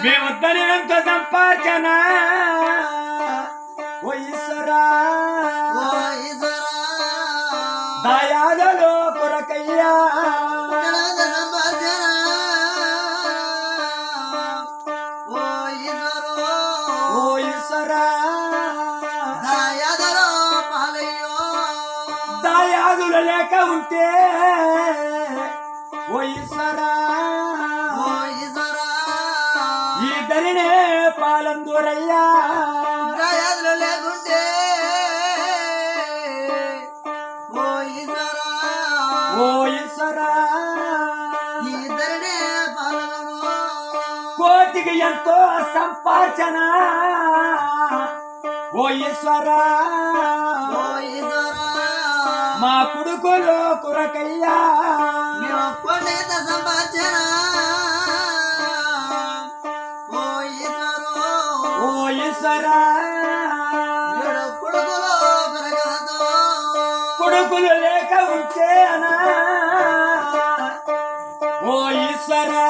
మేమొద్దని ఎంత సంపార్చన ఓ ఈశ్వరా దయాదలో కొరకయ్యా ఓ ఈశ్వరా దయాదులు లేక ఉంటే ఓ ఈశ్వరా ఈ దరినే పాలందూరయ్యా దయాదులు లేకుంటే ఓ ఈశ్వరా ఈ దరినే పాలనము కోటికి ఎంతో సంపార్చన ఓ ఈశ్వరా మా కొడుకులో కొరకయ్యా కొండెంత సంపార్చన ఓ ఈశ్వరా కొడుకులో పెరగదు కొడుకులు లేక ఉంటేనా ఓ ఈశ్వరా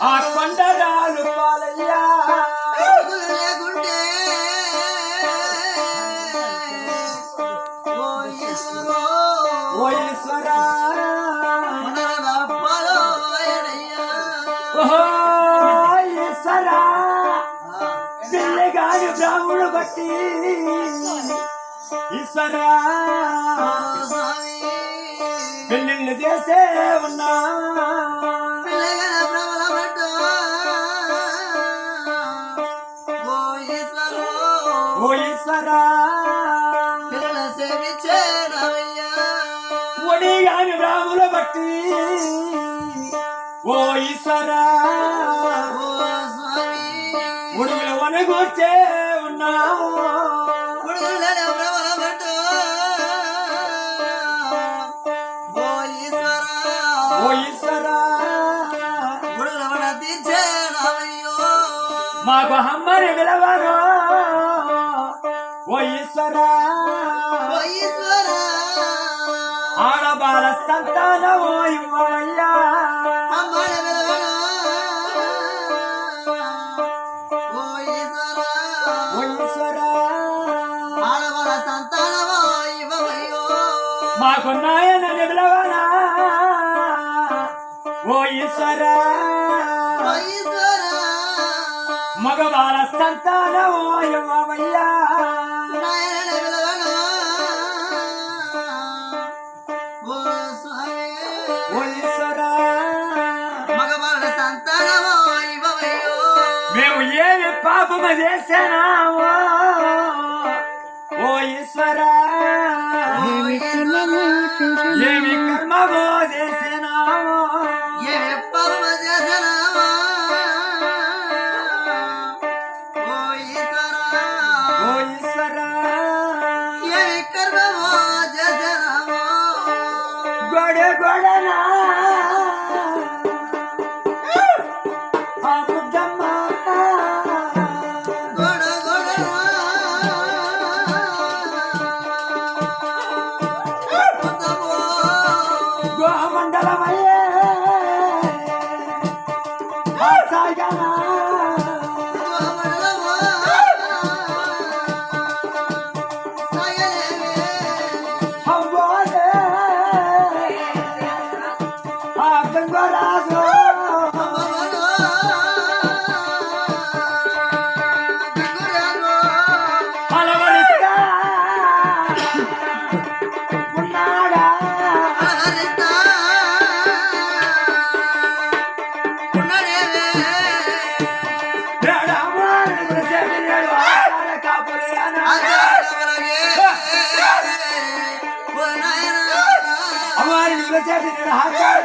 ఆ కొండరాలు పాలయ్యా కొడుకులు లేకుంటే ఓ ఈశ్వరా ఓహో ఈశ్వరా పిల్లగాని బ్రాహ్మణుడు బట్టి ఈశ్వరా పెళ్ళిళ్ళు చేసే ఉన్నా ఓ ఈశ్వరా ఒడిగాని బ్రాహ్మణుడు బట్టి ఓ ఈశ్వరా ఉడుగులు వనగూర్చే ఉన్నావు ఓ ఈశ్వరా మాకు అమ్మని విలవరు ఓ ఈశ్వరా ఆడబాల సంతానమో ఇవ్వవయ్యా ఓ ఈశ్వరా మాకు నాయనని విలవనా ఓ ఈశ్వరా మగవాళ్ళ సంతానమో ఇవ్వవయ్యా ఓ ఈశ్వరా మేము ఏమి పాపము చేశానామో ఓ ఈశ్వరా ఏమి కర్మమో చేసినామో ఓ ఈశ్వరా గొడె గొడనా ఆ బుద్ధమ్మ గోమండలమయ్యే ఆ సాగనా హవ్వోలే ఆ గంగరాజు అలవరిస్తా ఉన్నాడా అమ్మారి నిలచేసి నేను హాజరు